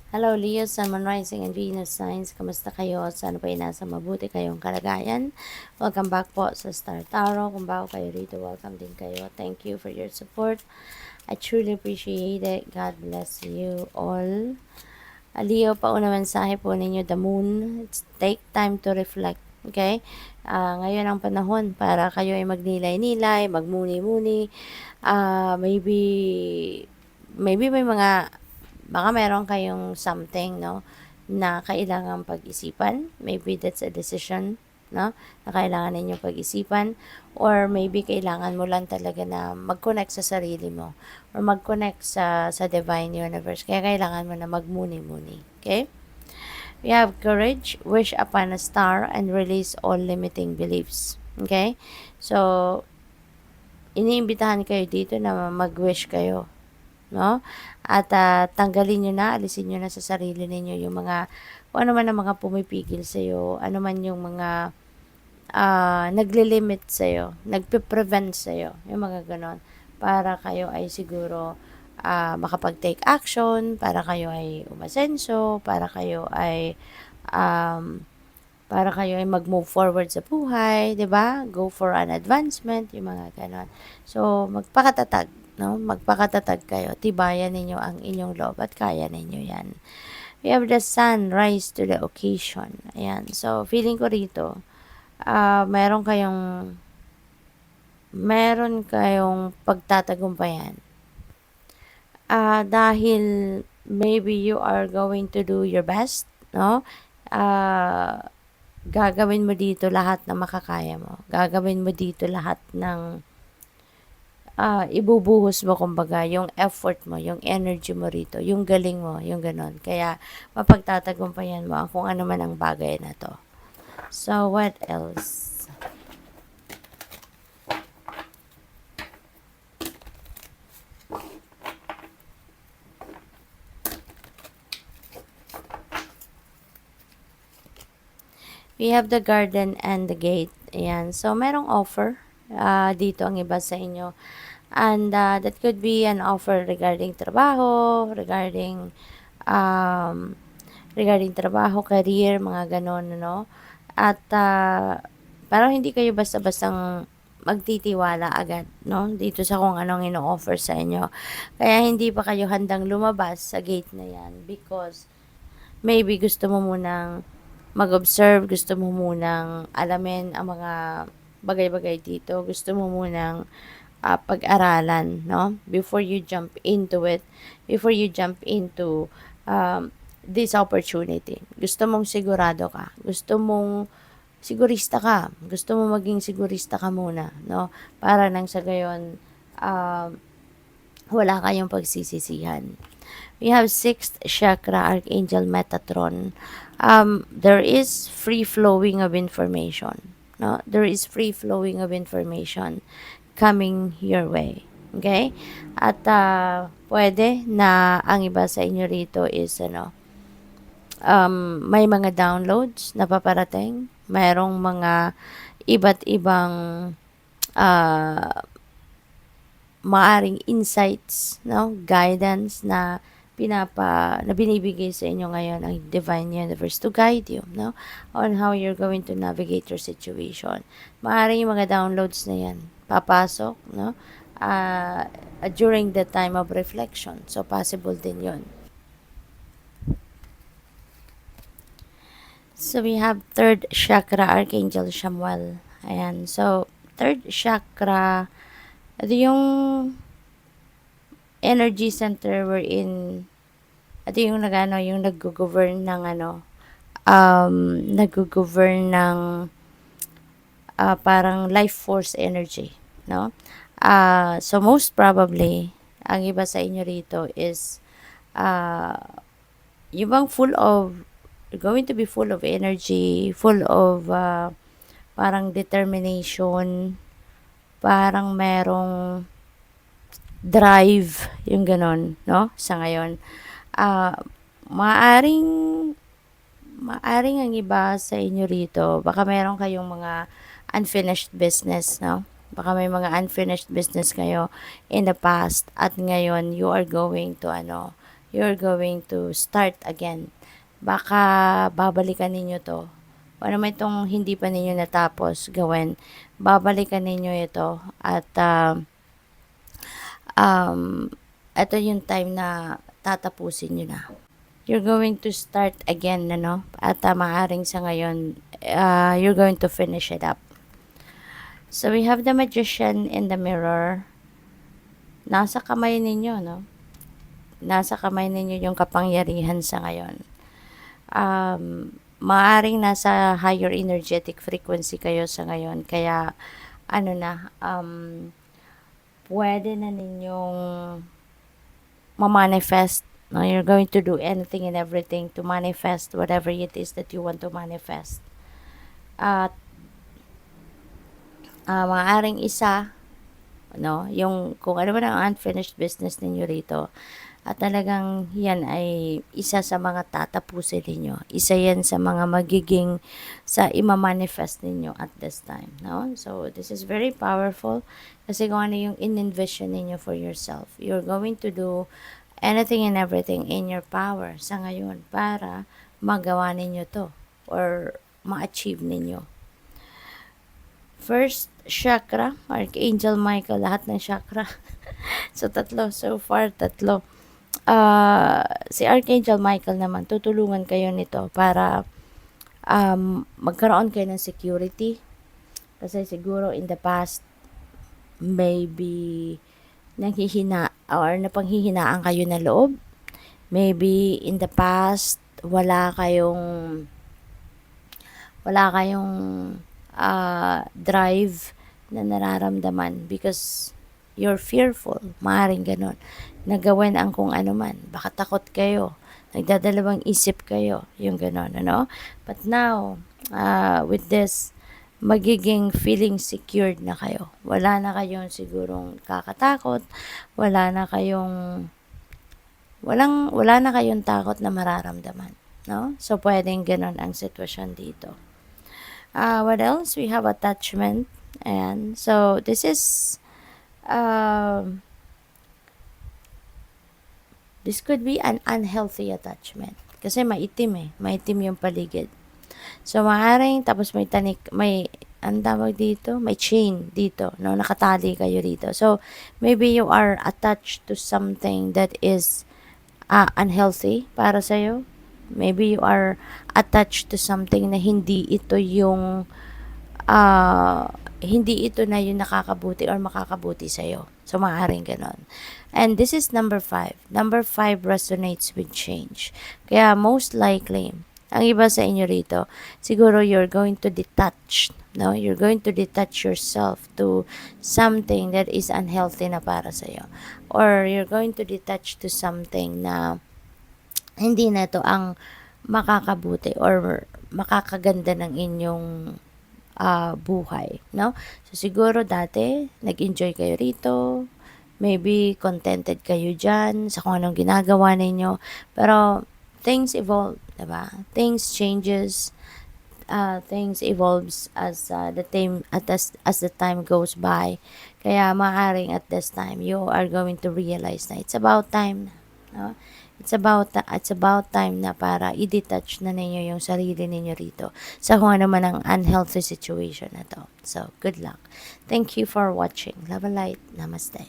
Hello Leo, Sun, Moon Rising, and Venus Signs. Kamusta kayo? Sana po ay nasa mabuti kayong kalagayan. Welcome back po sa Star Tarot. Kung bago kayo rito, welcome din kayo. Thank you for your support. I truly appreciate it. God bless you all. Leo, pauna mensahe po ninyo, the moon. Take time to reflect. Okay? Ngayon ang panahon para kayo ay magnilay-nilay, magmuni-muni. Maybe may mga baka meron kayong something, no, na kailangan pag-isipan. Maybe that's a decision, no, na kailangan ninyong pag-isipan. Or maybe kailangan mo lang talaga na mag-connect sa sarili mo. Or mag-connect sa Divine Universe. Kaya kailangan mo na magmuni-muni. Okay? We have courage, wish upon a star, and release all limiting beliefs. Okay? So, iniimbitahan kayo dito na mag-wish kayo, no? At tanggalin nyo na, alisin nyo na sa sarili ninyo yung mga, kung ano man ang mga pumipigil sa'yo, ano man yung mga naglilimit sa'yo, nagpe-prevent sa'yo, yung mga ganon, para kayo ay siguro makapag-take action, para kayo ay umasenso, um, para kayo ay mag-move forward sa buhay, 'di ba? Go for an advancement, yung mga ganon. So, magpakatatag, no? Magpakatatag kayo. Tibayan ninyo ang inyong loob at kaya ninyo 'yan. We have the sun rise to the occasion. Ayan. So, feeling ko rito, meron kayong pagtatagumpayan. Dahil maybe you are going to do your best, no? Gagawin mo dito lahat na makakaya mo. Gagawin mo dito lahat ng ibubuhos mo, kumbaga, yung effort mo, yung energy mo rito, yung galing mo, yung ganon. Kaya, mapagtatagumpayan mo ang kung ano man ang bagay na to. So, what else? We have the garden and the gate. Ayan. So, merong offer dito ang iba sa inyo. And that could be an offer regarding trabaho, regarding trabaho, career, mga ganon, no? At parang hindi kayo basta-bastang magtitiwala agad, no? Dito sa kung anong ino-offer sa inyo. Kaya hindi pa kayo handang lumabas sa gate na yan because maybe gusto mo munang mag-observe, gusto mo munang alamin ang mga bagay-bagay dito, gusto mo munang pag-aralan, no? Before you jump into it, before you jump into this opportunity. Gusto mong sigurado ka, gusto mo maging sigurista ka muna, no? Para nang sa gayon, wala kayong pagsisisihan. We have 6th chakra, Archangel Metatron. There is free flowing of information. No? There is free flowing of information coming your way. Okay? At pwede na ang iba sa inyo rito is may mga downloads na paparating. Mayroong mga iba't ibang maaring insights, no, guidance na binibigay sa inyo ngayon ang Divine Universe to guide you, no, on how you're going to navigate your situation. Maaring yung mga downloads na yan papasok, no, during the time of reflection. So, possible din yun. So, we have 3rd chakra, Archangel Samuel. Ayan. So, 3rd chakra, ito yung energy center wherein ito yung yung nag-govern ng nag-govern ng parang life force energy, no? So most probably ang iba sa inyo rito is yung bang going to be full of energy, full of parang determination, parang merong drive, yung ganon, no? Sa ngayon, maaring ang iba sa inyo rito, baka meron kayong mga unfinished business, no? Baka may mga unfinished business kayo in the past at ngayon you are going to you're going to start again. Baka babalikan ninyo to. Ano man itong hindi pa ninyo natapos gawin, babalikan ninyo ito at ito yung time na tatapusin nyo na. You're going to start again, ano? At maaring sa ngayon, you're going to finish it up. So, we have the Magician in the mirror. Nasa kamay ninyo, no? Nasa kamay ninyo yung kapangyarihan sa ngayon. Maaring nasa higher energetic frequency kayo sa ngayon. Kaya, pwede na ninyong ma-manifest. No, you're going to do anything and everything to manifest whatever it is that you want to manifest. At maaaring isa, no, yung kung ano man ang unfinished business ninyo rito, at talagang yan ay isa sa mga tatapusin ninyo. Isa yan sa mga magiging sa ima-manifest ninyo at this time, no? So, this is very powerful kasi kung ano yung in-envision ninyo for yourself. You're going to do anything and everything in your power sa ngayon para magawa ninyo to or ma-achieve ninyo. First chakra, Archangel Michael, lahat ng chakra. So, tatlo. So far, tatlo. Si Archangel Michael naman, tutulungan kayo nito para magkaroon kayo ng security. Kasi siguro in the past, maybe napanghihinaan kayo na loob. Maybe in the past, wala kayong drive na nararamdaman because you're fearful. Maaring ganun. Nagawin ang kung ano man. Baka takot kayo. Nagdadalawang isip kayo. Yung ganun, ano? But now, with this, magiging feeling secured na kayo. Wala na kayong sigurong kakatakot. Wala na kayong takot na mararamdaman. No? So, pwedeng ganun ang sitwasyon dito. What else? We have attachment. And so, this is this could be an unhealthy attachment. Kasi maitim eh. Maitim yung paligid. So, maaaring, tapos may ang tawag dito, may chain dito, no? Nakatali kayo dito. So, maybe you are attached to something that is unhealthy para sa'yo. Maybe you are attached to something na hindi ito na yung nakakabuti or makakabuti sa'yo. So, maaaring ganon. And this is number 5. Number 5 resonates with change. Kaya most likely, ang iba sa inyo rito, siguro you're going to detach, no? You're going to detach yourself to something that is unhealthy na para sa'yo. Or you're going to detach to something na hindi na to ang makakabuti or makakaganda ng inyong buhay, no? So, siguro dati, nag-enjoy kayo rito, maybe contented kayo dyan sa kung anong ginagawa ninyo, pero things evolve, diba? Things changes, things evolves as the time goes by. Kaya maaring at this time, you are going to realize na it's about time, no? It's about time na para i-detach na ninyo yung sarili ninyo rito sa kung ano man ang unhealthy situation na to. So, good luck. Thank you for watching. Love and light. Namaste.